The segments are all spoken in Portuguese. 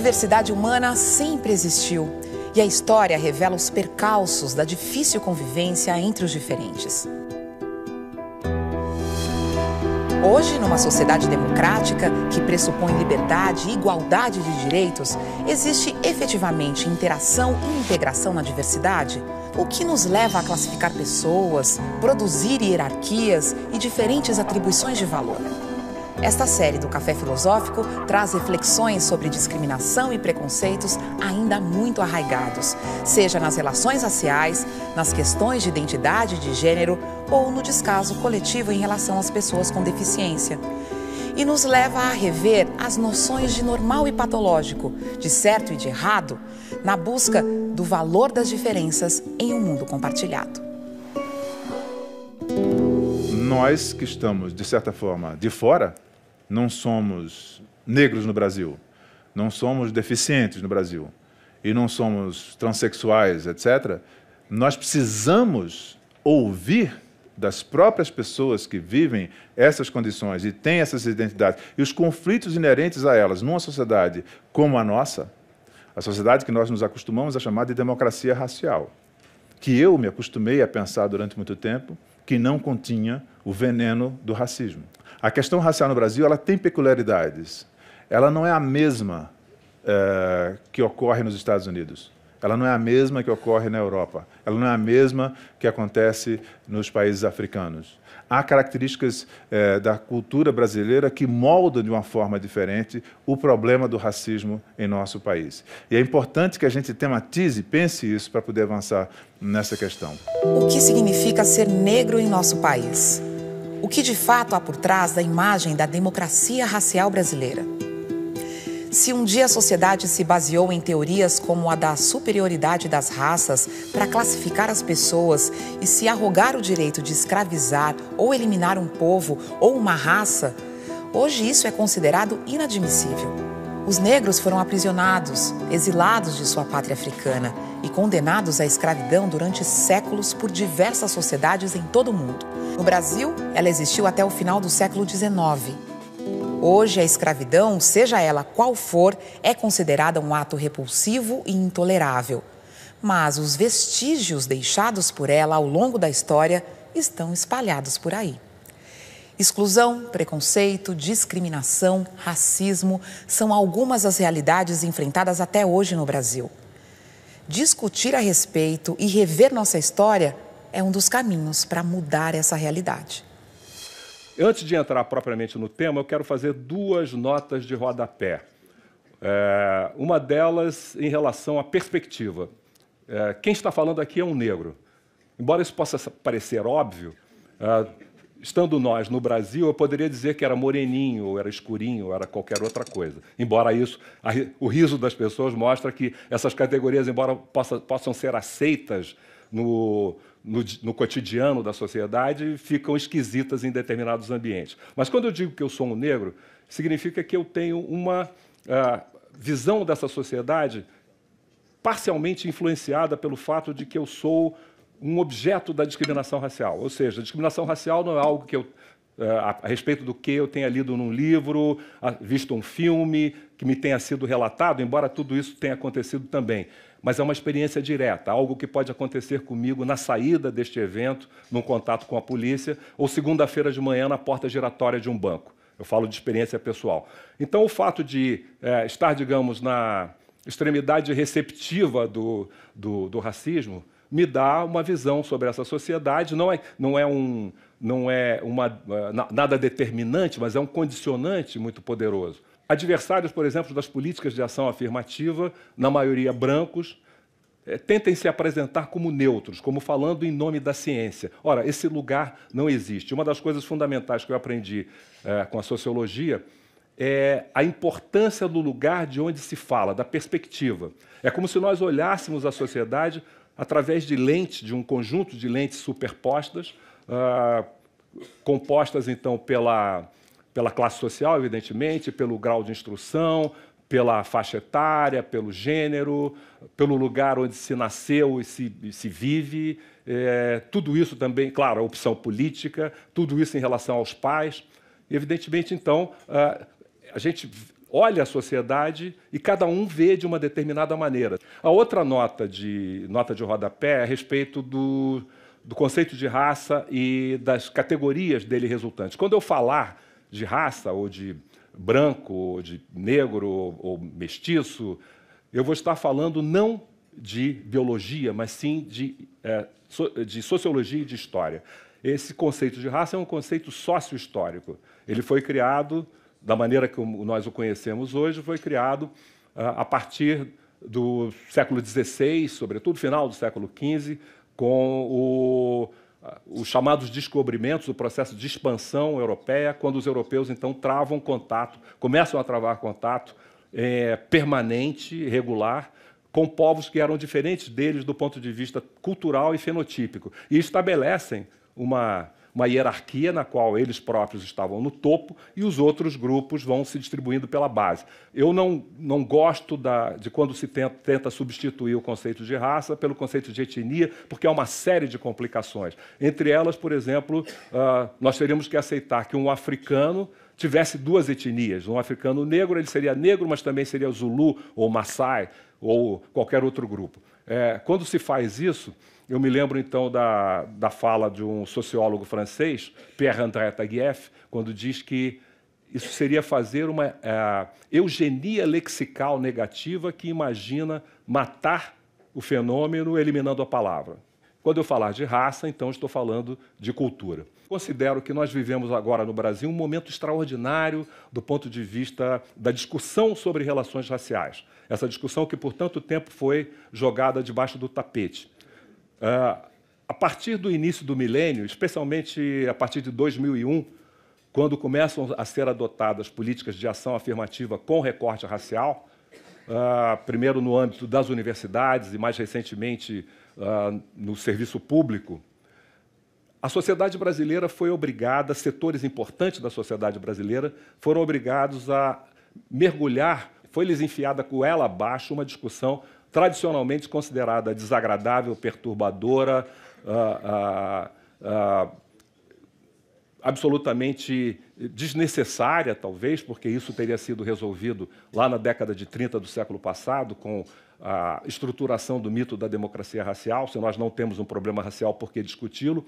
diversidade humana sempre existiu e a história revela os percalços da difícil convivência entre os diferentes. Hoje, numa sociedade democrática que pressupõe liberdade e igualdade de direitos, existe efetivamente interação e integração na diversidade? O que nos leva a classificar pessoas, produzir hierarquias e diferentes atribuições de valor? Esta série do Café Filosófico traz reflexões sobre discriminação e preconceitos ainda muito arraigados, seja nas relações raciais, nas questões de identidade de gênero ou no descaso coletivo em relação às pessoas com deficiência. E nos leva a rever as noções de normal e patológico, de certo e de errado, na busca do valor das diferenças em um mundo compartilhado. Nós que estamos, de certa forma, de fora, não somos negros no Brasil, não somos deficientes no Brasil e não somos transexuais, etc., nós precisamos ouvir das próprias pessoas que vivem essas condições e têm essas identidades e os conflitos inerentes a elas numa sociedade como a nossa, a sociedade que nós nos acostumamos a chamar de democracia racial, que eu me acostumei a pensar durante muito tempo que não continha o veneno do racismo. A questão racial no Brasil ela tem peculiaridades. Ela não é a mesma que ocorre nos Estados Unidos. Ela não é a mesma que ocorre na Europa. Ela não é a mesma que acontece nos países africanos. Há características da cultura brasileira que moldam de uma forma diferente o problema do racismo em nosso país. E é importante que a gente tematize, pense isso para poder avançar nessa questão. O que significa ser negro em nosso país? O que de fato há por trás da imagem da democracia racial brasileira? Se um dia a sociedade se baseou em teorias como a da superioridade das raças para classificar as pessoas e se arrogar o direito de escravizar ou eliminar um povo ou uma raça, hoje isso é considerado inadmissível. Os negros foram aprisionados, exilados de sua pátria africana e condenados à escravidão durante séculos por diversas sociedades em todo o mundo. No Brasil, ela existiu até o final do século XIX. Hoje, a escravidão, seja ela qual for, é considerada um ato repulsivo e intolerável. Mas os vestígios deixados por ela ao longo da história estão espalhados por aí. Exclusão, preconceito, discriminação, racismo são algumas das realidades enfrentadas até hoje no Brasil. Discutir a respeito e rever nossa história é um dos caminhos para mudar essa realidade. Antes de entrar propriamente no tema, eu quero fazer duas notas de rodapé. Uma delas em relação à perspectiva. Quem está falando aqui é um negro. Embora isso possa parecer óbvio, estando nós no Brasil, eu poderia dizer que era moreninho, ou era escurinho, ou era qualquer outra coisa. Embora isso, o riso das pessoas mostra que essas categorias, embora possam ser aceitas no cotidiano da sociedade, ficam esquisitas em determinados ambientes. Mas quando eu digo que eu sou um negro, significa que eu tenho uma visão dessa sociedade parcialmente influenciada pelo fato de que eu sou um objeto da discriminação racial. Ou seja, a discriminação racial não é algo que a respeito do que eu tenha lido num livro, visto um filme, que me tenha sido relatado, embora tudo isso tenha acontecido também. Mas é uma experiência direta, algo que pode acontecer comigo na saída deste evento, num contato com a polícia, ou segunda-feira de manhã na porta giratória de um banco. Eu falo de experiência pessoal. Então, o fato de estar, digamos, na extremidade receptiva do racismo me dá uma visão sobre essa sociedade. Não é nada determinante, mas é um condicionante muito poderoso. Adversários, por exemplo, das políticas de ação afirmativa, na maioria brancos, tentem se apresentar como neutros, como falando em nome da ciência. Ora, esse lugar não existe. Uma das coisas fundamentais que eu aprendi com a sociologia é a importância do lugar de onde se fala, da perspectiva. É como se nós olhássemos a sociedade através de lentes, de um conjunto de lentes superpostas, compostas, então, pela classe social, evidentemente, pelo grau de instrução, pela faixa etária, pelo gênero, pelo lugar onde se nasceu e se vive, tudo isso também, claro, a opção política, tudo isso em relação aos pais. E, evidentemente, então, a gente olha a sociedade e cada um vê de uma determinada maneira. A outra nota de rodapé é a respeito do conceito de raça e das categorias dele resultantes. Quando eu falar de raça, ou de branco, ou de negro, ou mestiço, eu vou estar falando não de biologia, mas sim de sociologia e de história. Esse conceito de raça é um conceito sócio-histórico. Ele foi criado, da maneira que nós o conhecemos hoje, foi criado a partir do século XVI, sobretudo final do século XV, com os chamados descobrimentos, o processo de expansão europeia, quando os europeus, então, travam contato, começam a travar contato permanente, regular, com povos que eram diferentes deles do ponto de vista cultural e fenotípico, e estabelecem uma hierarquia na qual eles próprios estavam no topo e os outros grupos vão se distribuindo pela base. Eu não gosto de quando se tenta substituir o conceito de raça pelo conceito de etnia, porque há uma série de complicações. Entre elas, por exemplo, nós teríamos que aceitar que um africano tivesse duas etnias. Um africano negro, ele seria negro, mas também seria Zulu ou Maasai ou qualquer outro grupo. Quando se faz isso, eu me lembro, então, da fala de um sociólogo francês, Pierre-André Taguieff, quando diz que isso seria fazer uma eugenia lexical negativa que imagina matar o fenômeno eliminando a palavra. Quando eu falar de raça, então, estou falando de cultura. Considero que nós vivemos agora no Brasil um momento extraordinário do ponto de vista da discussão sobre relações raciais. Essa discussão que, por tanto tempo, foi jogada debaixo do tapete. A partir do início do milênio, especialmente a partir de 2001, quando começam a ser adotadas políticas de ação afirmativa com recorte racial, primeiro no âmbito das universidades e, mais recentemente, no serviço público, a sociedade brasileira foi obrigada, setores importantes da sociedade brasileira foram obrigados a mergulhar, foi-lhes enfiada goela abaixo uma discussão tradicionalmente considerada desagradável, perturbadora, absolutamente desnecessária, talvez, porque isso teria sido resolvido lá na década de 30 do século passado, com a estruturação do mito da democracia racial. Se nós não temos um problema racial, por que discuti-lo?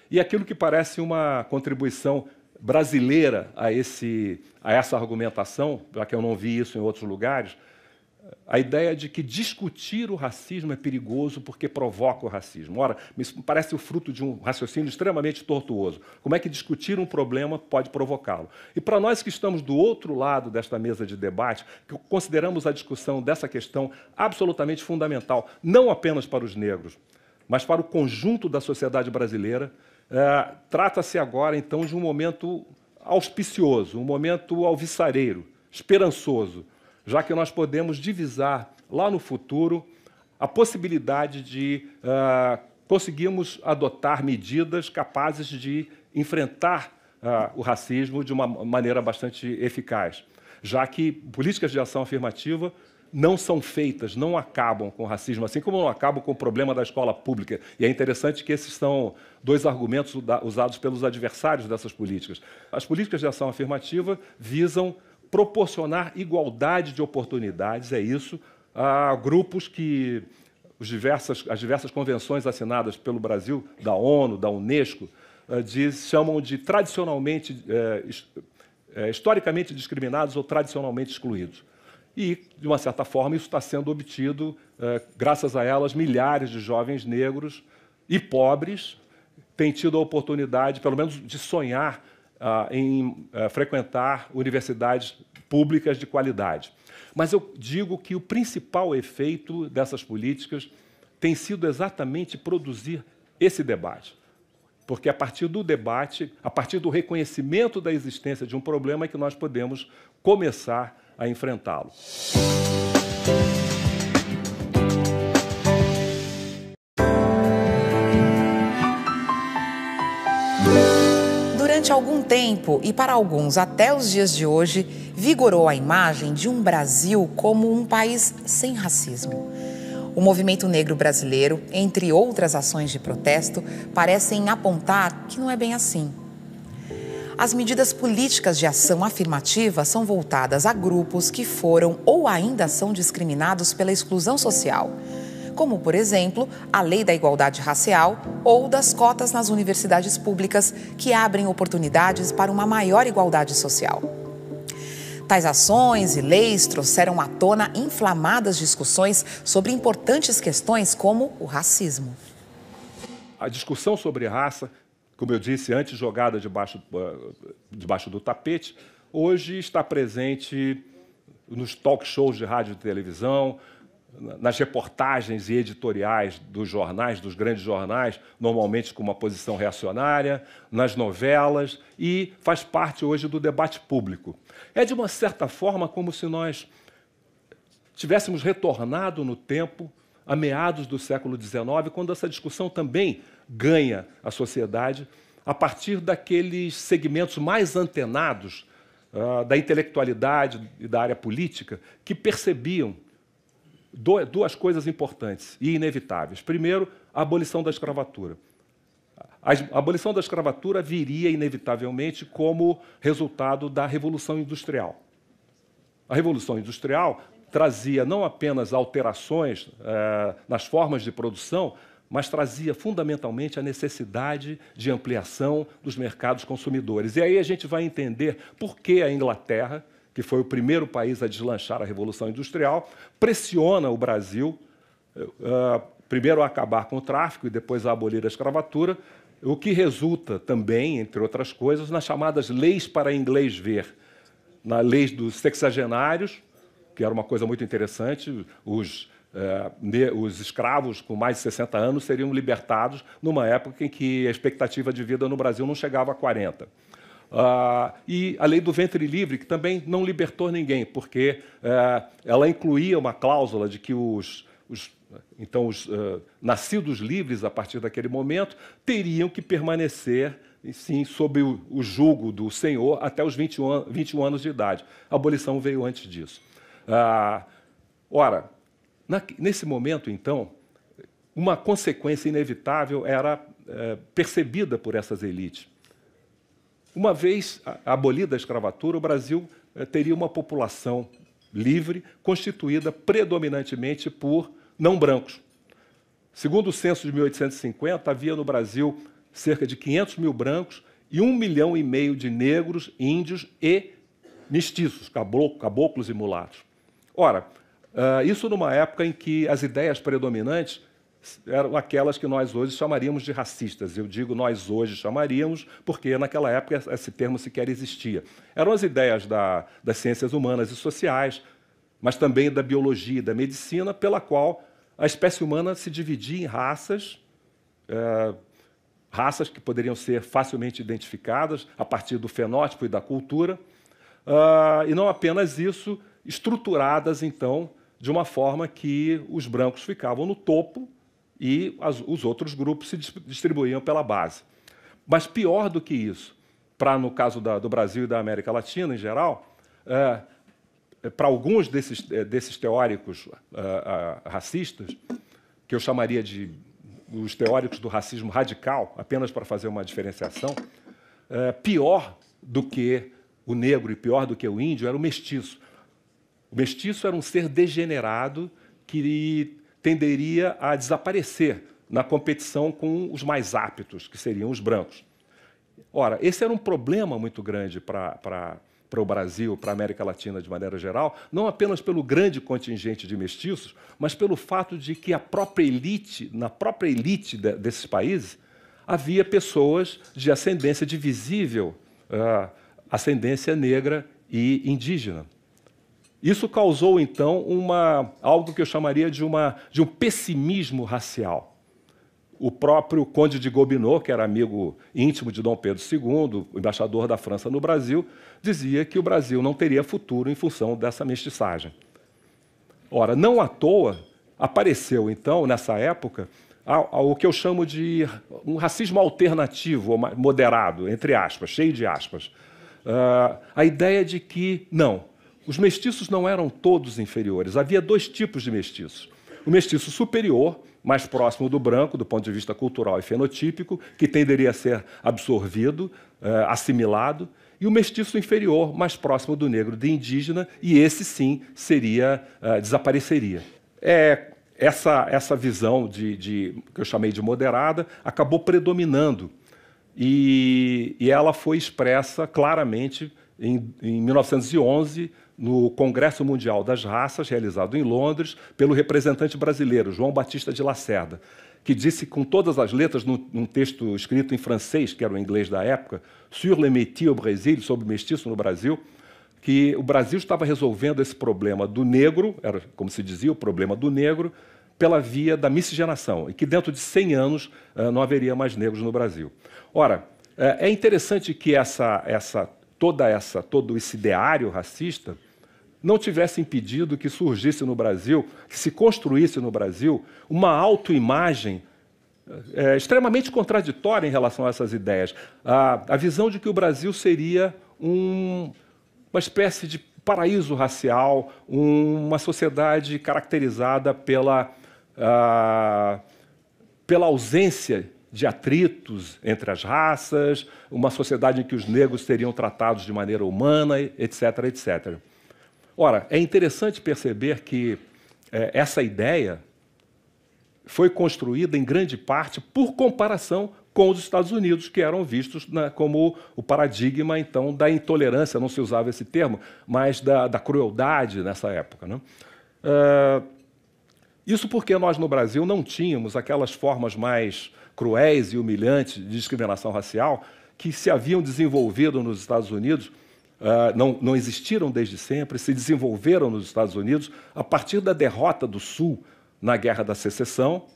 E aquilo que parece uma contribuição brasileira a essa argumentação, já que eu não vi isso em outros lugares, a ideia de que discutir o racismo é perigoso porque provoca o racismo. Ora, me parece o fruto de um raciocínio extremamente tortuoso. Como é que discutir um problema pode provocá-lo? E para nós que estamos do outro lado desta mesa de debate, que consideramos a discussão dessa questão absolutamente fundamental, não apenas para os negros, mas para o conjunto da sociedade brasileira, trata-se agora, então, de um momento auspicioso, um momento alvissareiro, esperançoso, já que nós podemos divisar lá no futuro a possibilidade de conseguirmos adotar medidas capazes de enfrentar o racismo de uma maneira bastante eficaz, já que políticas de ação afirmativa não são feitas, não acabam com o racismo, assim como não acabam com o problema da escola pública. E é interessante que esses são dois argumentos usados pelos adversários dessas políticas. As políticas de ação afirmativa visam proporcionar igualdade de oportunidades, é isso, a grupos que as diversas convenções assinadas pelo Brasil, da ONU, da Unesco, chamam de tradicionalmente, historicamente discriminados ou tradicionalmente excluídos. E, de uma certa forma, isso está sendo obtido, graças a elas, milhares de jovens negros e pobres têm tido a oportunidade, pelo menos, de sonhar em frequentar universidades públicas de qualidade. Mas eu digo que o principal efeito dessas políticas tem sido exatamente produzir esse debate. Porque a partir do debate, a partir do reconhecimento da existência de um problema, é que nós podemos começar a enfrentá-lo. Durante algum tempo, e para alguns até os dias de hoje, vigorou a imagem de um Brasil como um país sem racismo. O movimento negro brasileiro, entre outras ações de protesto, parecem apontar que não é bem assim. As medidas políticas de ação afirmativa são voltadas a grupos que foram ou ainda são discriminados pela exclusão social, como, por exemplo, a Lei da Igualdade Racial ou das cotas nas universidades públicas, que abrem oportunidades para uma maior igualdade social. Tais ações e leis trouxeram à tona inflamadas discussões sobre importantes questões como o racismo. A discussão sobre raça, como eu disse antes, jogada debaixo do tapete, hoje está presente nos talk shows de rádio e televisão, nas reportagens e editoriais dos jornais, dos grandes jornais, normalmente com uma posição reacionária, nas novelas, e faz parte hoje do debate público. É, de uma certa forma, como se nós tivéssemos retornado no tempo, a meados do século XIX, quando essa discussão também ganha a sociedade, a partir daqueles segmentos mais antenados da intelectualidade e da área política, que percebiam duas coisas importantes e inevitáveis. Primeiro, a abolição da escravatura. A abolição da escravatura viria, inevitavelmente, como resultado da Revolução Industrial. A Revolução Industrial trazia não apenas alterações nas formas de produção, mas trazia fundamentalmente a necessidade de ampliação dos mercados consumidores. E aí a gente vai entender por que a Inglaterra, que foi o primeiro país a deslanchar a Revolução Industrial, pressiona o Brasil, primeiro a acabar com o tráfico e depois a abolir a escravatura, o que resulta também, entre outras coisas, nas chamadas leis para inglês ver. Na lei dos sexagenários, que era uma coisa muito interessante, os escravos com mais de 60 anos seriam libertados numa época em que a expectativa de vida no Brasil não chegava a 40. E a lei do ventre livre, que também não libertou ninguém, porque ela incluía uma cláusula de que os nascidos livres, a partir daquele momento, teriam que permanecer, sim, sob o jugo do senhor até os 21 anos de idade. A abolição veio antes disso. Ora, nesse momento, então, uma consequência inevitável era percebida por essas elites. Uma vez abolida a escravatura, o Brasil teria uma população livre, constituída predominantemente por não brancos. Segundo o censo de 1850, havia no Brasil cerca de 500 mil brancos e 1,5 milhão de negros, índios e mestiços, caboclos e mulatos. Ora, isso numa época em que as ideias predominantes eram aquelas que nós hoje chamaríamos de racistas. Eu digo nós hoje chamaríamos, porque naquela época esse termo sequer existia. Eram as ideias das ciências humanas e sociais, mas também da biologia e da medicina, pela qual a espécie humana se dividia em raças, raças que poderiam ser facilmente identificadas a partir do fenótipo e da cultura, e não apenas isso, estruturadas, então, de uma forma que os brancos ficavam no topo e os outros grupos se distribuíam pela base. Mas pior do que isso, no caso do Brasil e da América Latina em geral, para alguns desses teóricos racistas, que eu chamaria de os teóricos do racismo radical, apenas para fazer uma diferenciação, pior do que o negro e pior do que o índio era o mestiço. O mestiço era um ser degenerado que tenderia a desaparecer na competição com os mais aptos, que seriam os brancos. Ora, esse era um problema muito grande para o Brasil, para a América Latina de maneira geral, não apenas pelo grande contingente de mestiços, mas pelo fato de que na própria elite desses países, havia pessoas de ascendência divisível, ascendência negra e indígena. Isso causou, então, algo que eu chamaria de um pessimismo racial. O próprio Conde de Gobineau, que era amigo íntimo de Dom Pedro II, o embaixador da França no Brasil, dizia que o Brasil não teria futuro em função dessa mestiçagem. Ora, não à toa, apareceu, então, nessa época, o que eu chamo de um racismo alternativo, ou moderado, entre aspas, cheio de aspas. A ideia de que, não, os mestiços não eram todos inferiores. Havia dois tipos de mestiços. O mestiço superior, mais próximo do branco, do ponto de vista cultural e fenotípico, que tenderia a ser absorvido, assimilado, e o mestiço inferior, mais próximo do negro, de indígena, e esse sim desapareceria. Essa visão que eu chamei de moderada acabou predominando, e ela foi expressa claramente em 1911, no Congresso Mundial das Raças, realizado em Londres, pelo representante brasileiro, João Batista de Lacerda, que disse com todas as letras, num texto escrito em francês, que era o inglês da época, Sur le métis au Brésil, sobre o mestiço no Brasil, que o Brasil estava resolvendo esse problema do negro, era como se dizia, o problema do negro, pela via da miscigenação, e que dentro de 100 anos não haveria mais negros no Brasil. Ora, é interessante que todo esse ideário racista não tivesse impedido que surgisse no Brasil, que se construísse no Brasil, uma autoimagem extremamente contraditória em relação a essas ideias. A visão de que o Brasil seria uma espécie de paraíso racial, uma sociedade caracterizada pela ausência de atritos entre as raças, uma sociedade em que os negros seriam tratados de maneira humana, etc., etc. Ora, é interessante perceber que essa ideia foi construída em grande parte por comparação com os Estados Unidos, que eram vistos como o paradigma, então, da intolerância, não se usava esse termo, mas da crueldade nessa época, né? Isso porque nós, no Brasil, não tínhamos aquelas formas mais cruéis e humilhantes de discriminação racial que se haviam desenvolvido nos Estados Unidos, não existiram desde sempre, se desenvolveram nos Estados Unidos a partir da derrota do Sul na Guerra da Secessão,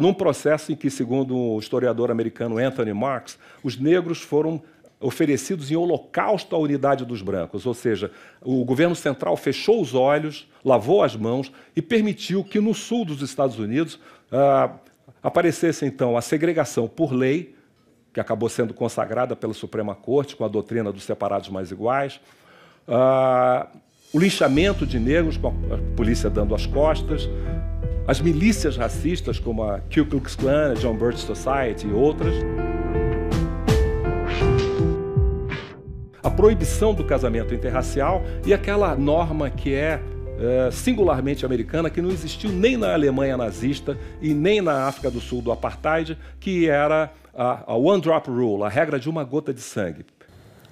num processo em que, segundo o historiador americano Anthony Marks, os negros foram oferecidos em holocausto à unidade dos brancos, ou seja, o governo central fechou os olhos, lavou as mãos e permitiu que no sul dos Estados Unidos aparecesse, então, a segregação por lei, que acabou sendo consagrada pela Suprema Corte com a doutrina dos separados mais iguais, o linchamento de negros, com a polícia dando as costas, as milícias racistas, como a Ku Klux Klan, a John Birch Society e outras, a proibição do casamento interracial e aquela norma que é singularmente americana, que não existiu nem na Alemanha nazista e nem na África do Sul do Apartheid, que era a One Drop Rule, a regra de uma gota de sangue.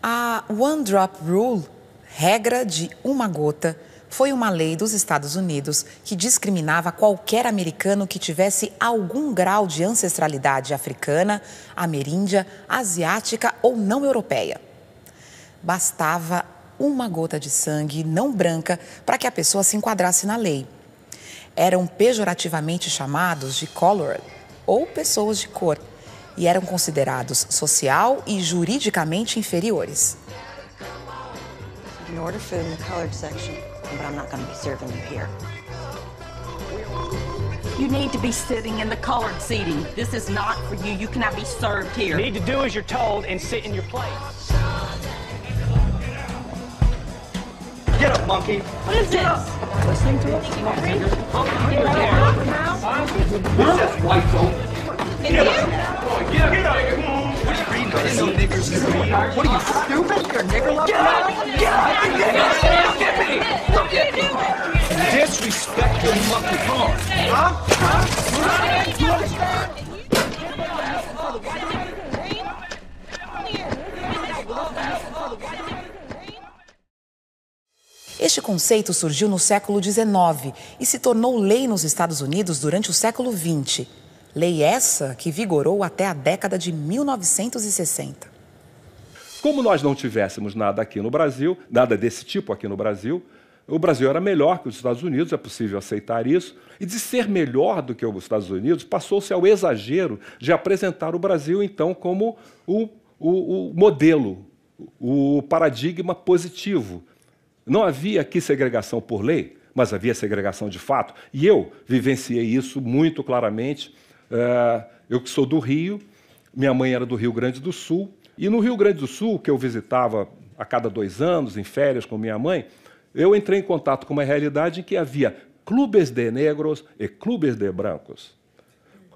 A One Drop Rule, regra de uma gota, foi uma lei dos Estados Unidos que discriminava qualquer americano que tivesse algum grau de ancestralidade africana, ameríndia, asiática ou não europeia. Bastava uma gota de sangue não branca para que a pessoa se enquadrasse na lei. Eram pejorativamente chamados de colored, ou pessoas de cor, e eram considerados social e juridicamente inferiores. You order food in the colored section, but I'm not going to be serving you here. You need to be sitting in the colored seating. This is not for you. You cannot be served here. You need to do as you're told and sit in your place. Get up, monkey. What is this? Listening to us? This says white folk. Get up. Get up. What are you reading? I didn't know niggers could read. What are you, stupid? You're a nigger lover? Get me! Don't get me! Disrespect your monkey horn. Este conceito surgiu no século XIX e se tornou lei nos Estados Unidos durante o século XX. Lei essa que vigorou até a década de 1960. Como nós não tivéssemos nada aqui no Brasil, nada desse tipo aqui no Brasil, o Brasil era melhor que os Estados Unidos, é possível aceitar isso, e de ser melhor do que os Estados Unidos, passou-se ao exagero de apresentar o Brasil, então, como o modelo, o paradigma positivo. Não havia aqui segregação por lei, mas havia segregação de fato. E eu vivenciei isso muito claramente. Eu que sou do Rio, minha mãe era do Rio Grande do Sul, e no Rio Grande do Sul, que eu visitava a cada 2 anos, em férias com minha mãe, eu entrei em contato com uma realidade em que havia clubes de negros e clubes de brancos.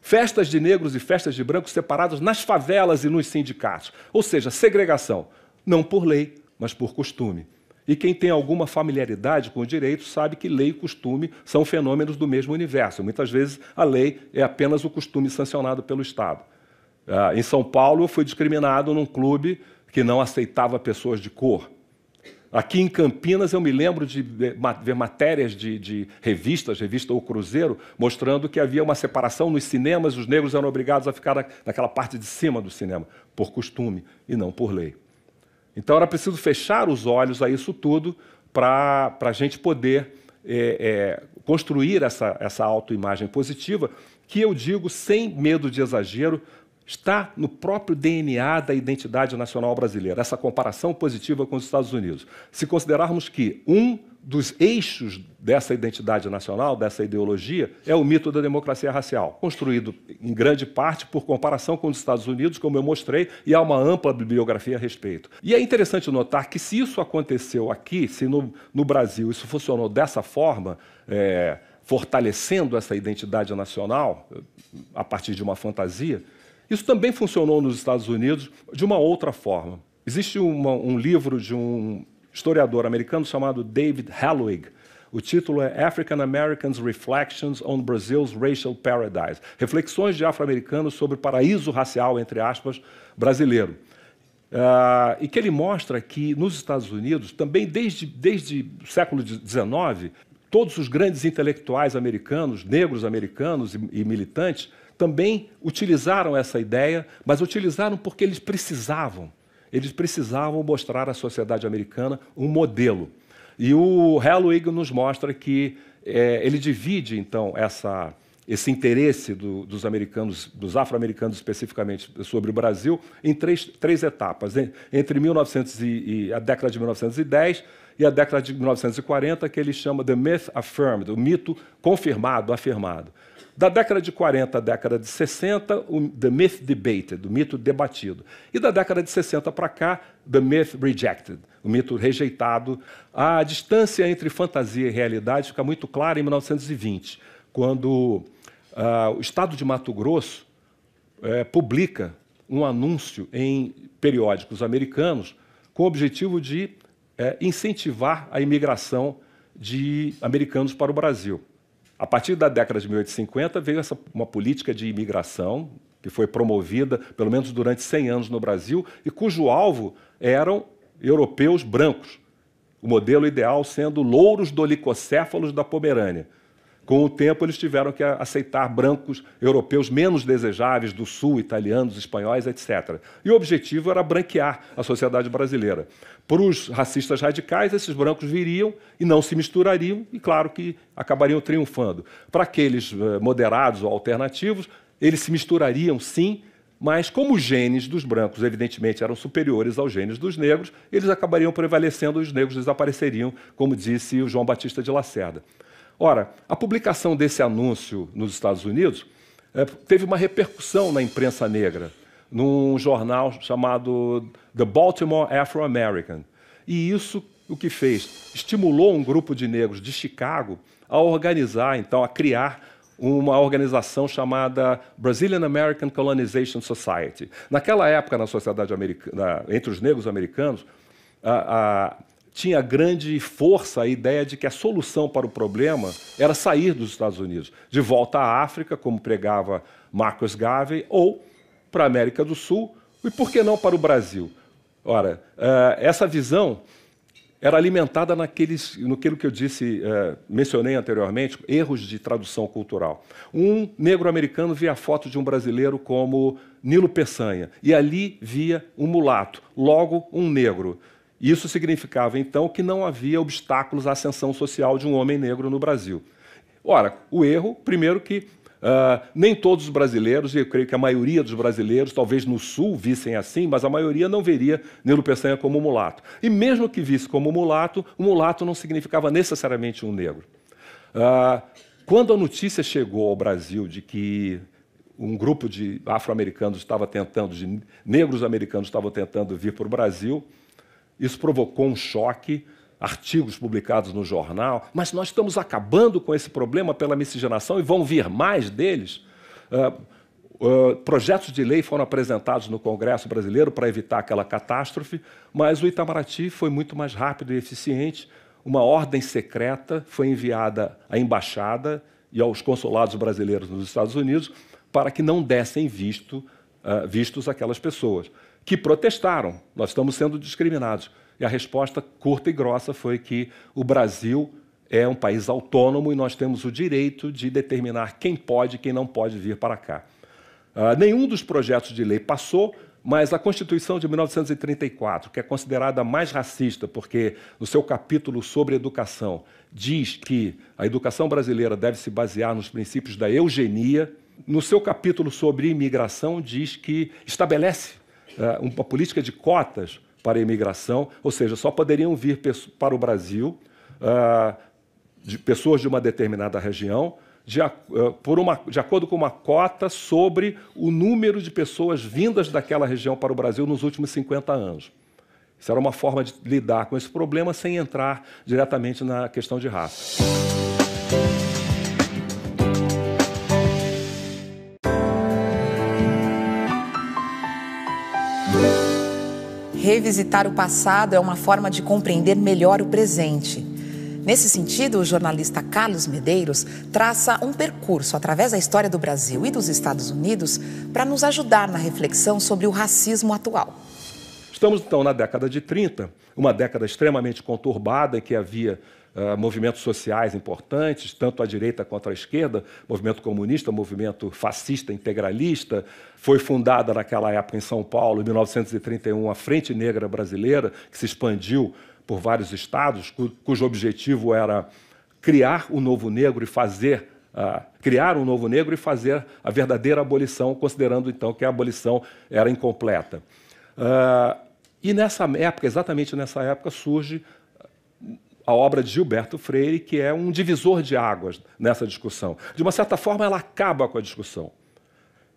Festas de negros e festas de brancos separados nas favelas e nos sindicatos. Ou seja, segregação, não por lei, mas por costume. E quem tem alguma familiaridade com o direito sabe que lei e costume são fenômenos do mesmo universo. Muitas vezes a lei é apenas o costume sancionado pelo Estado. Em São Paulo, eu fui discriminado num clube que não aceitava pessoas de cor. Aqui em Campinas, eu me lembro de ver matérias de revista O Cruzeiro, mostrando que havia uma separação nos cinemas, os negros eram obrigados a ficar naquela parte de cima do cinema, por costume e não por lei. Então, era preciso fechar os olhos a isso tudo para a gente poder construir essa autoimagem positiva, que eu digo, sem medo de exagero, está no próprio DNA da identidade nacional brasileira, essa comparação positiva com os Estados Unidos. Se considerarmos que um dos eixos dessa identidade nacional, dessa ideologia, é o mito da democracia racial, construído em grande parte por comparação com os Estados Unidos, como eu mostrei, e há uma ampla bibliografia a respeito. E é interessante notar que se isso aconteceu aqui, se no Brasil isso funcionou dessa forma, fortalecendo essa identidade nacional a partir de uma fantasia, isso também funcionou nos Estados Unidos de uma outra forma. Existe um livro de um historiador americano chamado David Hallwig. O título é African Americans Reflections on Brazil's Racial Paradise. Reflexões de afro-americanos sobre o paraíso racial, entre aspas, brasileiro. E que ele mostra que nos Estados Unidos, também desde o século XIX, todos os grandes intelectuais americanos, negros americanos e militantes, também utilizaram essa ideia, mas utilizaram porque eles precisavam. Eles precisavam mostrar à sociedade americana um modelo. E o Hallwig nos mostra que ele divide, então, esse interesse dos americanos, dos afro-americanos especificamente, sobre o Brasil, em três etapas. Entre a década de 1910 e a década de 1940, que ele chama The Myth Affirmed, o mito confirmado, afirmado. Da década de 40 à década de 60, o The Myth Debated, o mito debatido. E da década de 60 para cá, The Myth Rejected, o mito rejeitado. A distância entre fantasia e realidade fica muito clara em 1920, quando o Estado de Mato Grosso publica um anúncio em periódicos americanos com o objetivo de incentivar a imigração de americanos para o Brasil. A partir da década de 1850 veio uma política de imigração que foi promovida, pelo menos durante 100 anos no Brasil, e cujo alvo eram europeus brancos, o modelo ideal sendo louros dolicocéfalos da Pomerânia. Com o tempo, eles tiveram que aceitar brancos europeus menos desejáveis do sul, italianos, espanhóis, etc. E o objetivo era branquear a sociedade brasileira. Para os racistas radicais, esses brancos viriam e não se misturariam, e claro que acabariam triunfando. Para aqueles moderados ou alternativos, eles se misturariam sim, mas como os genes dos brancos, evidentemente, eram superiores aos genes dos negros, eles acabariam prevalecendo e os negros desapareceriam, como disse o João Batista de Lacerda. Ora, a publicação desse anúncio nos Estados Unidos teve uma repercussão na imprensa negra, num jornal chamado The Baltimore Afro-American. E isso o que fez? Estimulou um grupo de negros de Chicago a organizar, então, a criar uma organização chamada Brazilian American Colonization Society. Naquela época, na sociedade americana, entre os negros americanos, tinha grande força a ideia de que a solução para o problema era sair dos Estados Unidos, de volta à África, como pregava Marcus Garvey, ou para a América do Sul, e por que não para o Brasil? Ora, essa visão era alimentada naquilo que eu mencionei anteriormente, erros de tradução cultural. Um negro-americano via a foto de um brasileiro como Nilo Peçanha, e ali via um mulato, logo um negro. Isso significava, então, que não havia obstáculos à ascensão social de um homem negro no Brasil. Ora, o erro, primeiro que nem todos os brasileiros, e eu creio que a maioria dos brasileiros, talvez no Sul, vissem assim, mas a maioria não veria Nilo Peçanha como mulato. E mesmo que visse como mulato, o mulato não significava necessariamente um negro. Quando a notícia chegou ao Brasil de que um grupo de afro-americanos estava tentando, de negros americanos estavam tentando vir para o Brasil, isso provocou um choque. artigos publicados no jornal, mas nós estamos acabando com esse problema pela miscigenação e vão vir mais deles. Projetos de lei foram apresentados no Congresso brasileiro para evitar aquela catástrofe, mas o Itamaraty foi muito mais rápido e eficiente. Uma ordem secreta foi enviada à embaixada e aos consulados brasileiros nos Estados Unidos para que não dessem vistos aquelas pessoas, que protestaram. Nós estamos sendo discriminados. E a resposta curta e grossa foi que o Brasil é um país autônomo e nós temos o direito de determinar quem pode e quem não pode vir para cá. Nenhum dos projetos de lei passou, mas a Constituição de 1934, que é considerada mais racista, porque no seu capítulo sobre educação diz que a educação brasileira deve se basear nos princípios da eugenia, no seu capítulo sobre imigração diz que estabelece uma política de cotas para a imigração, ou seja, só poderiam vir para o Brasil pessoas de uma determinada região, de acordo com uma cota sobre o número de pessoas vindas daquela região para o Brasil nos últimos 50 anos. Isso era uma forma de lidar com esse problema sem entrar diretamente na questão de raça. Revisitar o passado é uma forma de compreender melhor o presente. Nesse sentido, o jornalista Carlos Medeiros traça um percurso através da história do Brasil e dos Estados Unidos para nos ajudar na reflexão sobre o racismo atual. Estamos, então, na década de 30, uma década extremamente conturbada, em que havia movimentos sociais importantes, tanto à direita quanto à esquerda, movimento comunista, movimento fascista, integralista. Foi fundada naquela época em São Paulo, em 1931, a Frente Negra Brasileira, que se expandiu por vários estados, cujo objetivo era criar um novo negro e fazer a verdadeira abolição, considerando então que a abolição era incompleta. E nessa época, exatamente nessa época, surge a obra de Gilberto Freire, que é um divisor de águas nessa discussão. De uma certa forma, ela acaba com a discussão.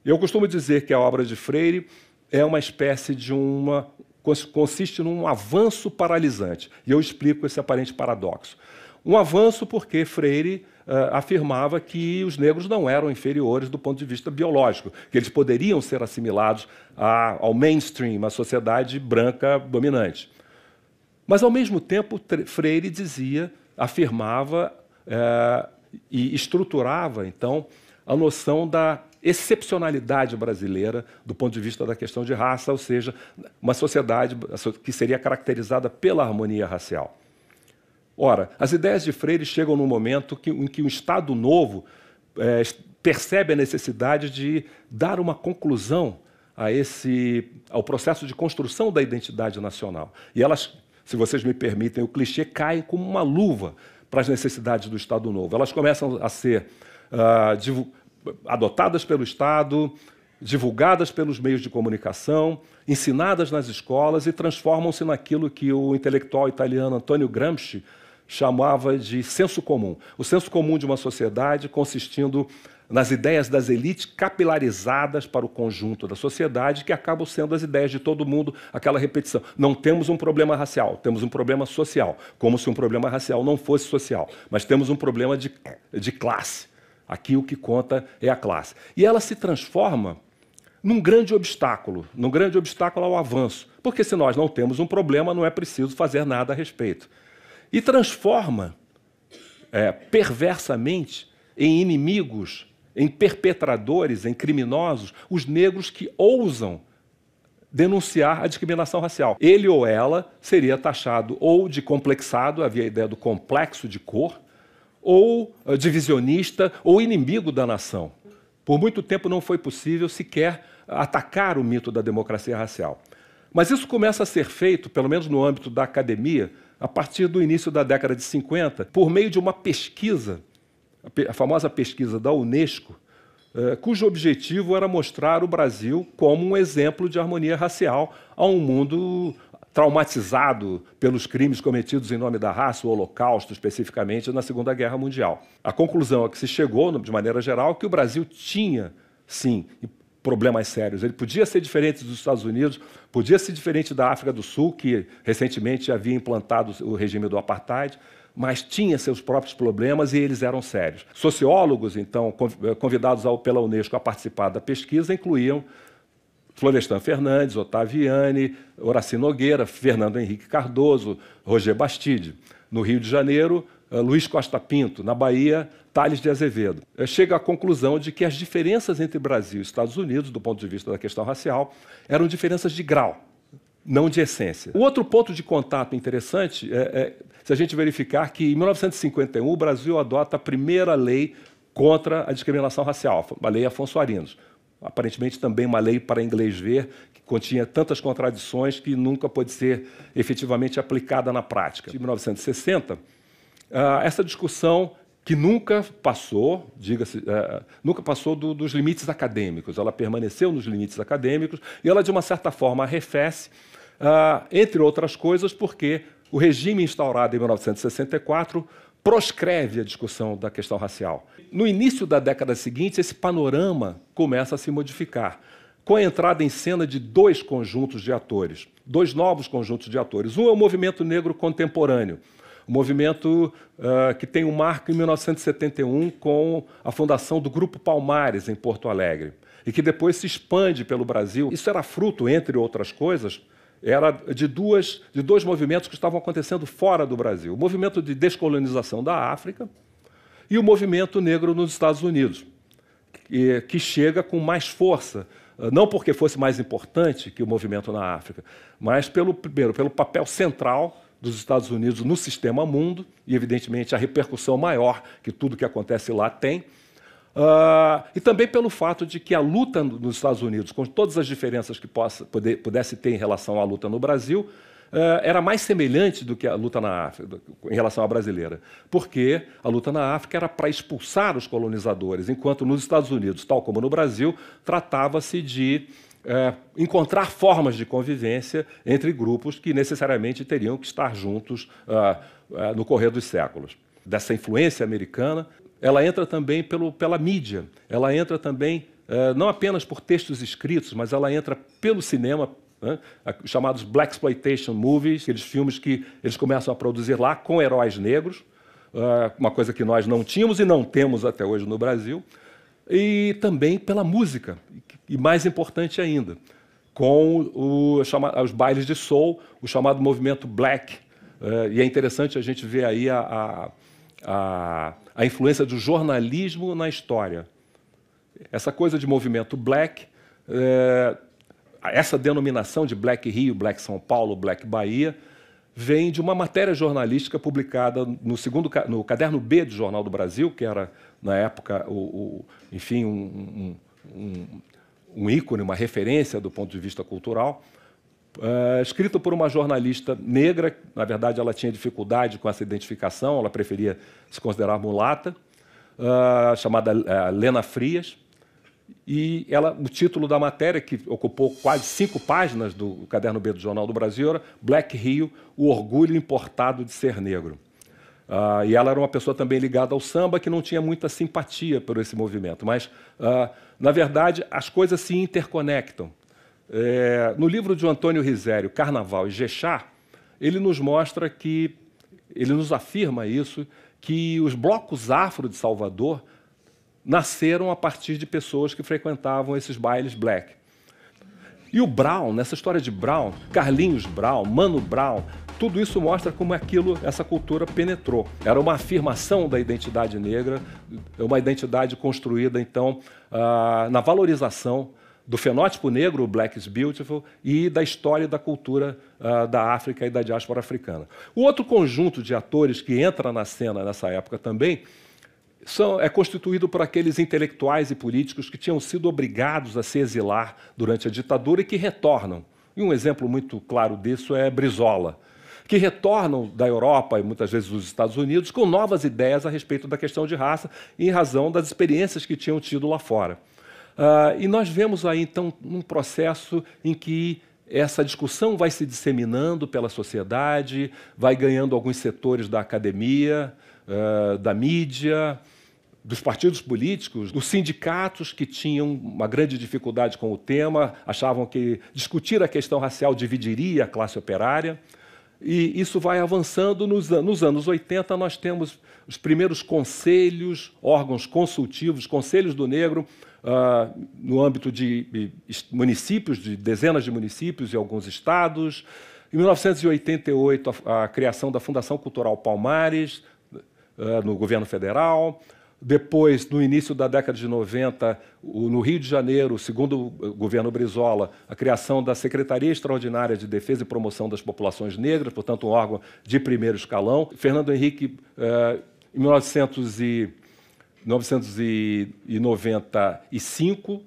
Eu costumo dizer que a obra de Freire é uma espécie de consiste num avanço paralisante. E eu explico esse aparente paradoxo. Um avanço porque Freire afirmava que os negros não eram inferiores do ponto de vista biológico, que eles poderiam ser assimilados ao mainstream, à sociedade branca dominante. Mas, ao mesmo tempo, Freire afirmava e estruturava, então, a noção da excepcionalidade brasileira do ponto de vista da questão de raça, ou seja, uma sociedade que seria caracterizada pela harmonia racial. Ora, as ideias de Freire chegam num momento em que o Estado Novo percebe a necessidade de dar uma conclusão ao processo de construção da identidade nacional. E elas, se vocês me permitem, o clichê cai como uma luva para as necessidades do Estado Novo. Elas começam a ser adotadas pelo Estado, divulgadas pelos meios de comunicação, ensinadas nas escolas e transformam-se naquilo que o intelectual italiano Antonio Gramsci chamava de senso comum. O senso comum de uma sociedade consistindo nas ideias das elites capilarizadas para o conjunto da sociedade, que acabam sendo as ideias de todo mundo, aquela repetição. Não temos um problema racial, temos um problema social, como se um problema racial não fosse social, mas temos um problema de classe. Aqui o que conta é a classe. E ela se transforma num grande obstáculo ao avanço, porque se nós não temos um problema, não é preciso fazer nada a respeito. E transforma perversamente em inimigos, em perpetradores, em criminosos, os negros que ousam denunciar a discriminação racial. Ele ou ela seria taxado ou de complexado, havia a ideia do complexo de cor, ou divisionista, ou inimigo da nação. Por muito tempo não foi possível sequer atacar o mito da democracia racial. Mas isso começa a ser feito, pelo menos no âmbito da academia, a partir do início da década de 50, por meio de uma pesquisa, a famosa pesquisa da Unesco, cujo objetivo era mostrar o Brasil como um exemplo de harmonia racial a um mundo traumatizado pelos crimes cometidos em nome da raça, o Holocausto, especificamente, na Segunda Guerra Mundial. A conclusão a que se chegou, de maneira geral, é que o Brasil tinha, sim, problemas sérios. Ele podia ser diferente dos Estados Unidos, podia ser diferente da África do Sul, que recentemente havia implantado o regime do apartheid, mas tinha seus próprios problemas e eles eram sérios. Sociólogos, então, convidados pela Unesco a participar da pesquisa, incluíam Florestan Fernandes, Ottaviani, Horaci Nogueira, Fernando Henrique Cardoso, Roger Bastide. No Rio de Janeiro, Luiz Costa Pinto. Na Bahia, Tales de Azevedo. Chega à conclusão de que as diferenças entre Brasil e Estados Unidos, do ponto de vista da questão racial, eram diferenças de grau, não de essência. O outro ponto de contato interessante é se a gente verificar que, em 1951, o Brasil adota a primeira lei contra a discriminação racial, a Lei Afonso Arinos. Aparentemente também uma lei para inglês ver, que continha tantas contradições que nunca pôde ser efetivamente aplicada na prática. Em 1960, essa discussão que nunca passou, nunca passou dos limites acadêmicos. Ela permaneceu nos limites acadêmicos e ela, de uma certa forma, arrefece, entre outras coisas, porque o regime instaurado em 1964 proscreve a discussão da questão racial. No início da década seguinte, esse panorama começa a se modificar, com a entrada em cena de dois conjuntos de atores, dois novos conjuntos de atores. Um é o movimento negro contemporâneo, um movimento que tem um marco em 1971 com a fundação do Grupo Palmares, em Porto Alegre, e que depois se expande pelo Brasil. Isso era fruto, entre outras coisas, era de dois movimentos que estavam acontecendo fora do Brasil. O movimento de descolonização da África e o movimento negro nos Estados Unidos, que chega com mais força, não porque fosse mais importante que o movimento na África, mas pelo papel central dos Estados Unidos no sistema mundo e, evidentemente, a repercussão maior que tudo que acontece lá tem. E também pelo fato de que a luta nos Estados Unidos, com todas as diferenças que pudesse ter em relação à luta no Brasil, era mais semelhante do que a luta na África, em relação à brasileira, porque a luta na África era para expulsar os colonizadores, enquanto nos Estados Unidos, tal como no Brasil, tratava-se de encontrar formas de convivência entre grupos que necessariamente teriam que estar juntos no correr dos séculos. Dessa influência americana, ela entra também pela mídia, ela entra também não apenas por textos escritos, mas ela entra pelo cinema, né, chamados Blaxploitation Movies, aqueles filmes que eles começam a produzir lá com heróis negros, uma coisa que nós não tínhamos e não temos até hoje no Brasil, e também pela música, e mais importante ainda, com os bailes de soul, o chamado movimento black, e é interessante a gente ver aí a influência do jornalismo na história. Essa coisa de movimento black, essa denominação de Black Rio, Black São Paulo, Black Bahia, vem de uma matéria jornalística publicada no caderno B do Jornal do Brasil, que era, na época, enfim, um ícone, uma referência do ponto de vista cultural, escrito por uma jornalista negra. Na verdade, ela tinha dificuldade com essa identificação, ela preferia se considerar mulata, chamada Lena Frias. E o título da matéria, que ocupou quase 5 páginas do caderno B do Jornal do Brasil, era Black Rio, o orgulho importado de ser negro. E ela era uma pessoa também ligada ao samba, que não tinha muita simpatia por esse movimento. Mas, na verdade, as coisas se interconectam. No livro de Antônio Risério, Carnaval e Jexá, ele nos mostra que, ele nos afirma isso, que os blocos afro de Salvador nasceram a partir de pessoas que frequentavam esses bailes black. E o Brown, nessa história de Brown, Carlinhos Brown, Mano Brown, tudo isso mostra como essa cultura penetrou. Era uma afirmação da identidade negra, uma identidade construída, então, na valorização do fenótipo negro, o Black is Beautiful, e da história e da cultura da África e da diáspora africana. O outro conjunto de atores que entra na cena nessa época também é constituído por aqueles intelectuais e políticos que tinham sido obrigados a se exilar durante a ditadura e que retornam. E um exemplo muito claro disso é Brizola, que retornam da Europa e muitas vezes dos Estados Unidos com novas ideias a respeito da questão de raça, em razão das experiências que tinham tido lá fora. E nós vemos aí, então, um processo em que essa discussão vai se disseminando pela sociedade, vai ganhando alguns setores da academia, da mídia, dos partidos políticos, dos sindicatos que tinham uma grande dificuldade com o tema, achavam que discutir a questão racial dividiria a classe operária. E isso vai avançando. Nos anos 80, nós temos os primeiros conselhos, órgãos consultivos, conselhos do negro, no âmbito de municípios, de dezenas de municípios e alguns estados. Em 1988, a criação da Fundação Cultural Palmares, no governo federal. Depois, no início da década de 90, no Rio de Janeiro, segundo o governo Brizola, a criação da Secretaria Extraordinária de Defesa e Promoção das Populações Negras, portanto, um órgão de primeiro escalão. Fernando Henrique, em 1995,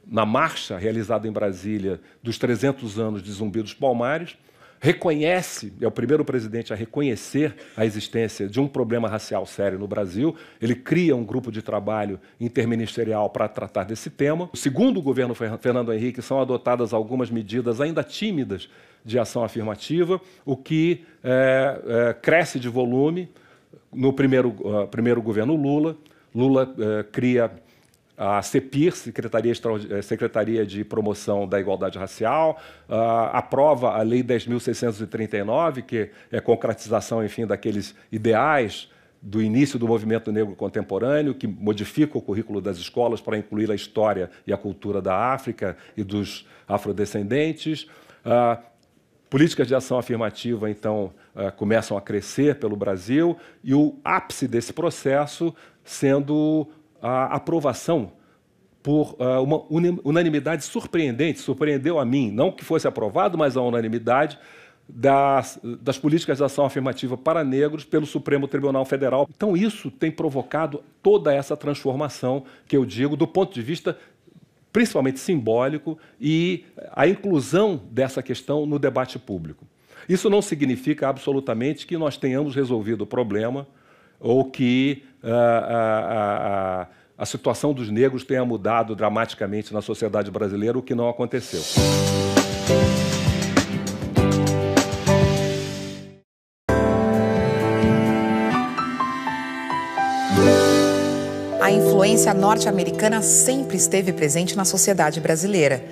na marcha realizada em Brasília dos 300 anos de Zumbi dos Palmares, reconhece, é o primeiro presidente a reconhecer a existência de um problema racial sério no Brasil. Ele cria um grupo de trabalho interministerial para tratar desse tema. Segundo o governo Fernando Henrique, são adotadas algumas medidas ainda tímidas de ação afirmativa, o que cresce de volume. No primeiro governo Lula, cria a CEPIR, Secretaria de Promoção da Igualdade Racial, aprova a Lei 10.639, que é a concretização, enfim, daqueles ideais do início do movimento negro contemporâneo, que modifica o currículo das escolas para incluir a história e a cultura da África e dos afrodescendentes. Políticas de ação afirmativa, então, começam a crescer pelo Brasil, e o ápice desse processo sendo a aprovação por uma unanimidade surpreendente, surpreendeu a mim, não que fosse aprovado, mas a unanimidade das políticas de ação afirmativa para negros pelo Supremo Tribunal Federal. Então isso tem provocado toda essa transformação, que eu digo, do ponto de vista principalmente simbólico, e a inclusão dessa questão no debate público. Isso não significa absolutamente que nós tenhamos resolvido o problema ou que a situação dos negros tenha mudado dramaticamente na sociedade brasileira, o que não aconteceu. A influência norte-americana sempre esteve presente na sociedade brasileira.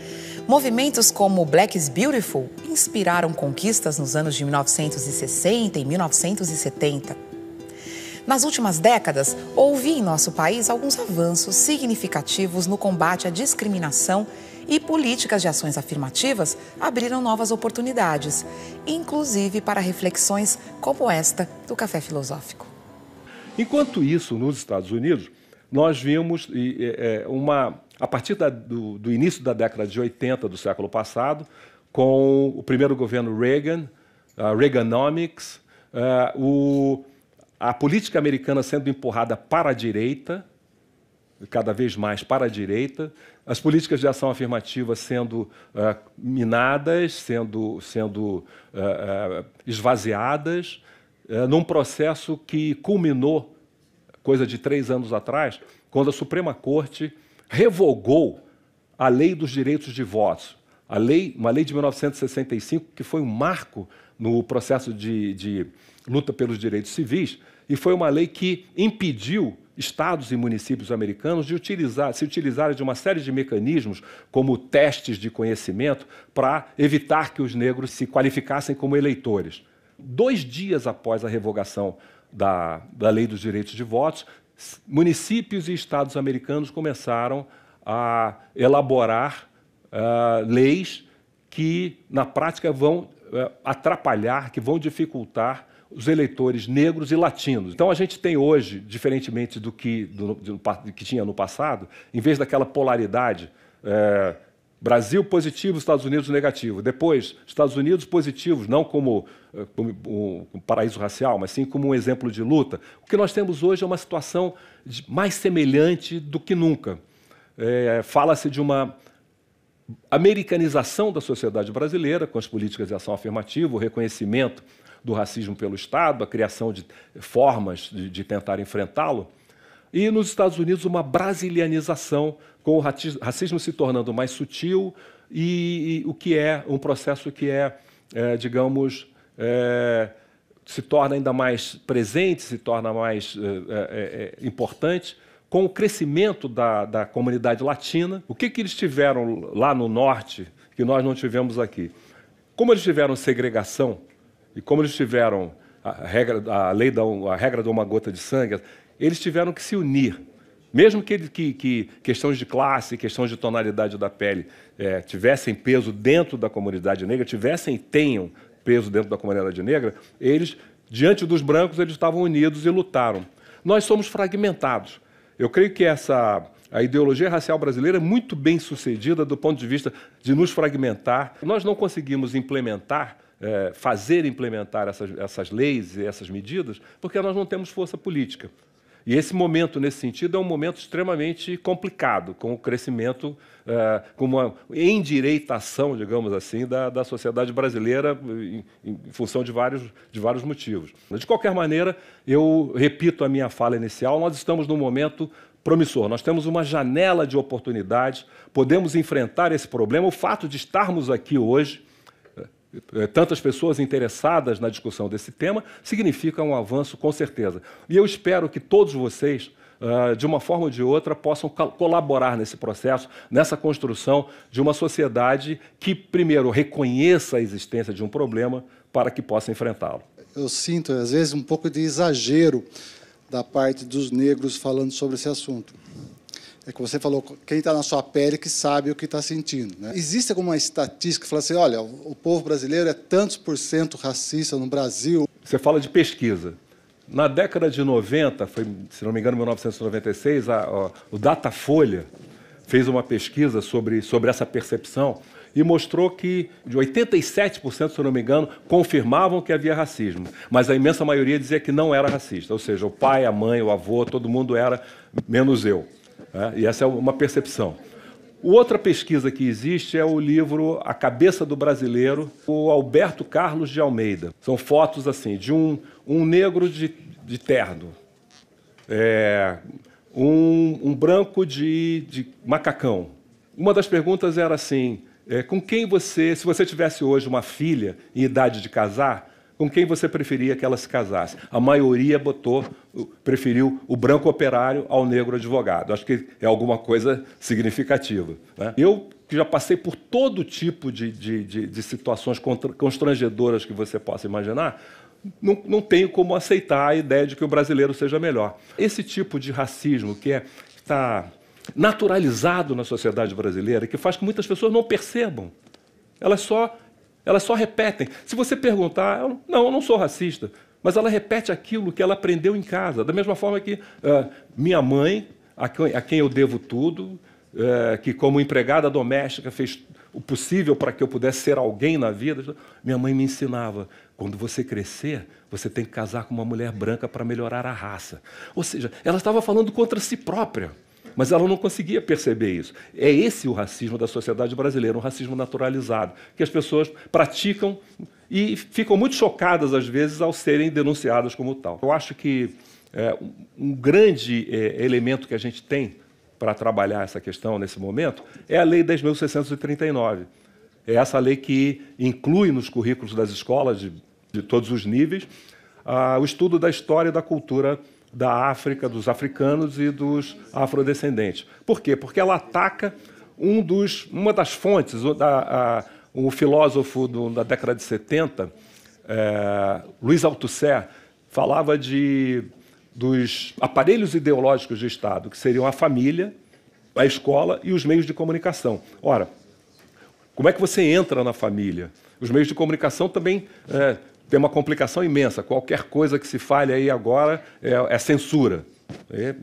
Movimentos como Black is Beautiful inspiraram conquistas nos anos de 1960 e 1970. Nas últimas décadas, houve em nosso país alguns avanços significativos no combate à discriminação, e políticas de ações afirmativas abriram novas oportunidades, inclusive para reflexões como esta do Café Filosófico. Enquanto isso, nos Estados Unidos, nós vimos a partir do início da década de 80 do século passado, com o primeiro governo Reagan, Reaganomics, a política americana sendo empurrada para a direita, cada vez mais para a direita, as políticas de ação afirmativa sendo minadas, sendo esvaziadas, num processo que culminou, coisa de 3 anos atrás, quando a Suprema Corte revogou a Lei dos Direitos de Voto, uma lei de 1965, que foi um marco no processo de luta pelos direitos civis, e foi uma lei que impediu estados e municípios americanos de se utilizarem de uma série de mecanismos, como testes de conhecimento, para evitar que os negros se qualificassem como eleitores. 2 dias após a revogação da Lei dos Direitos de Voto, municípios e estados americanos começaram a elaborar leis que, na prática, vão atrapalhar, que vão dificultar os eleitores negros e latinos. Então, a gente tem hoje, diferentemente do que tinha no passado, em vez daquela polaridade, Brasil positivo, Estados Unidos negativo. Depois, Estados Unidos positivos, não como um paraíso racial, mas sim como um exemplo de luta. O que nós temos hoje é uma situação mais semelhante do que nunca. Fala-se de uma americanização da sociedade brasileira, com as políticas de ação afirmativa, o reconhecimento do racismo pelo Estado, a criação de formas de tentar enfrentá-lo. E nos Estados Unidos, uma brasilianização, com o racismo se tornando mais sutil, e o que é um processo que digamos, se torna ainda mais presente, se torna mais importante com o crescimento da comunidade latina. O que eles tiveram lá no norte que nós não tivemos aqui? Como eles tiveram segregação e como eles tiveram a regra de uma gota de sangue, eles tiveram que se unir. Mesmo que questões de classe, questões de tonalidade da pele tivessem peso dentro da comunidade negra, tenham peso dentro da comunidade negra, eles, diante dos brancos, eles estavam unidos e lutaram. Nós somos fragmentados. Eu creio que a ideologia racial brasileira é muito bem sucedida do ponto de vista de nos fragmentar. Nós não conseguimos fazer implementar essas leis e essas medidas porque nós não temos força política. E esse momento, nesse sentido, é um momento extremamente complicado, com o crescimento, com uma endireitação, digamos assim, da sociedade brasileira em função de vários motivos. De qualquer maneira, eu repito a minha fala inicial, nós estamos num momento promissor. Nós temos uma janela de oportunidades, podemos enfrentar esse problema. O fato de estarmos aqui hoje, tantas pessoas interessadas na discussão desse tema, significa um avanço com certeza. E eu espero que todos vocês, de uma forma ou de outra, possam colaborar nesse processo, nessa construção de uma sociedade que, primeiro, reconheça a existência de um problema para que possa enfrentá-lo. Eu sinto, às vezes, um pouco de exagero da parte dos negros falando sobre esse assunto. É que você falou, quem está na sua pele que sabe o que está sentindo, né? Existe alguma estatística que fala assim, olha, o povo brasileiro é tantos % racista no Brasil? Você fala de pesquisa. Na década de 90, foi, se não me engano, 1996, o Datafolha fez uma pesquisa sobre essa percepção e mostrou que de 87%, se não me engano, confirmavam que havia racismo, mas a imensa maioria dizia que não era racista, ou seja, o pai, a mãe, o avô, todo mundo era, menos eu. E essa é uma percepção. Outra pesquisa que existe é o livro A Cabeça do Brasileiro, o Alberto Carlos de Almeida. São fotos assim de um negro de terno, um branco de macacão. Uma das perguntas era assim, com quem se você tivesse hoje uma filha em idade de casar, com quem você preferia que ela se casasse? A maioria preferiu o branco operário ao negro advogado. Acho que é alguma coisa significativa, né? Eu, que já passei por todo tipo de situações constrangedoras que você possa imaginar, não tenho como aceitar a ideia de que o brasileiro seja melhor. Esse tipo de racismo que está naturalizado na sociedade brasileira, que faz com que muitas pessoas não percebam. Elas só repetem. Se você perguntar, eu não sou racista, mas ela repete aquilo que ela aprendeu em casa. Da mesma forma que minha mãe, a quem eu devo tudo, que como empregada doméstica fez o possível para que eu pudesse ser alguém na vida, minha mãe me ensinava, quando você crescer, você tem que casar com uma mulher branca para melhorar a raça. Ou seja, ela estava falando contra si própria. Mas ela não conseguia perceber isso. É esse o racismo da sociedade brasileira, um racismo naturalizado, que as pessoas praticam e ficam muito chocadas, às vezes, ao serem denunciadas como tal. Eu acho que um grande elemento que a gente tem para trabalhar essa questão nesse momento é a Lei 10.639. É essa lei que inclui nos currículos das escolas de todos os níveis o estudo da história e da cultura da África, dos africanos e dos afrodescendentes. Por quê? Porque ela ataca uma das fontes, um filósofo da década de 70, Luiz Althusser, falava dos aparelhos ideológicos de Estado, que seriam a família, a escola e os meios de comunicação. Ora, como é que você entra na família? Os meios de comunicação também tem uma complicação imensa. Qualquer coisa que se fale aí agora é censura.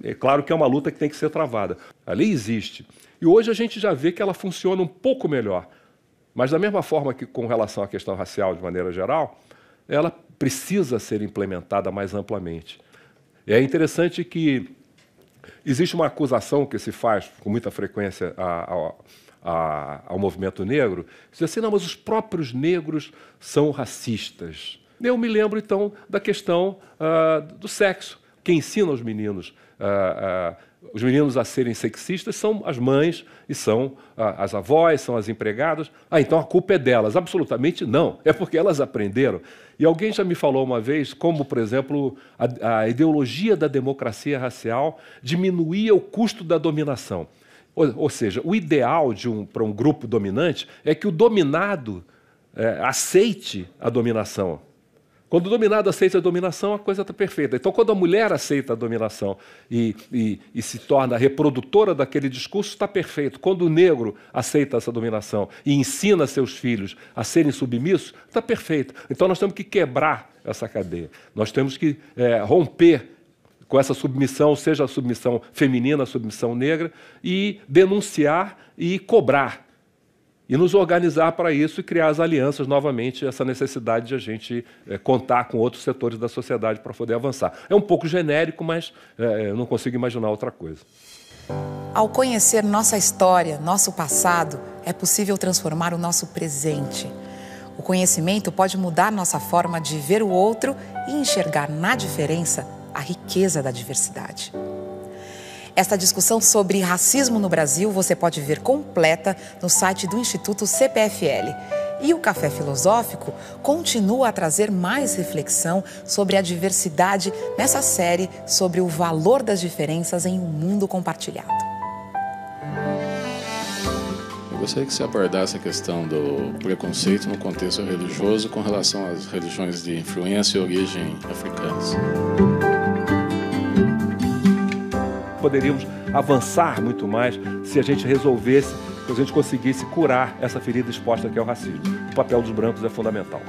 É claro que é uma luta que tem que ser travada. A lei existe. E hoje a gente já vê que ela funciona um pouco melhor. Mas da mesma forma que com relação à questão racial, de maneira geral, ela precisa ser implementada mais amplamente. É interessante que existe uma acusação que se faz com muita frequência ao movimento negro, diz assim, não, mas os próprios negros são racistas. Eu me lembro, então, da questão do sexo. Quem ensina aos meninos os meninos a serem sexistas são as mães e são as avós, são as empregadas. Então a culpa é delas. Absolutamente não. É porque elas aprenderam. E alguém já me falou uma vez como, por exemplo, a ideologia da democracia racial diminuía o custo da dominação. Ou seja, o ideal para um grupo dominante é que o dominado aceite a dominação. Quando o dominado aceita a dominação, a coisa está perfeita. Então, quando a mulher aceita a dominação e se torna reprodutora daquele discurso, está perfeito. Quando o negro aceita essa dominação e ensina seus filhos a serem submissos, está perfeito. Então, nós temos que quebrar essa cadeia. Nós temos que romper com essa submissão, seja a submissão feminina, a submissão negra, e denunciar e cobrar. E nos organizar para isso e criar as alianças novamente, essa necessidade de a gente contar com outros setores da sociedade para poder avançar. É um pouco genérico, mas eu não consigo imaginar outra coisa. Ao conhecer nossa história, nosso passado, é possível transformar o nosso presente. O conhecimento pode mudar nossa forma de ver o outro e enxergar na diferença a riqueza da diversidade. Esta discussão sobre racismo no Brasil você pode ver completa no site do Instituto CPFL. E o Café Filosófico continua a trazer mais reflexão sobre a diversidade nessa série sobre o valor das diferenças em um mundo compartilhado. Eu gostaria que você abordasse a questão do preconceito no contexto religioso com relação às religiões de influência e origem africanas. Poderíamos avançar muito mais se a gente resolvesse, se a gente conseguisse curar essa ferida exposta que é o racismo. O papel dos brancos é fundamental.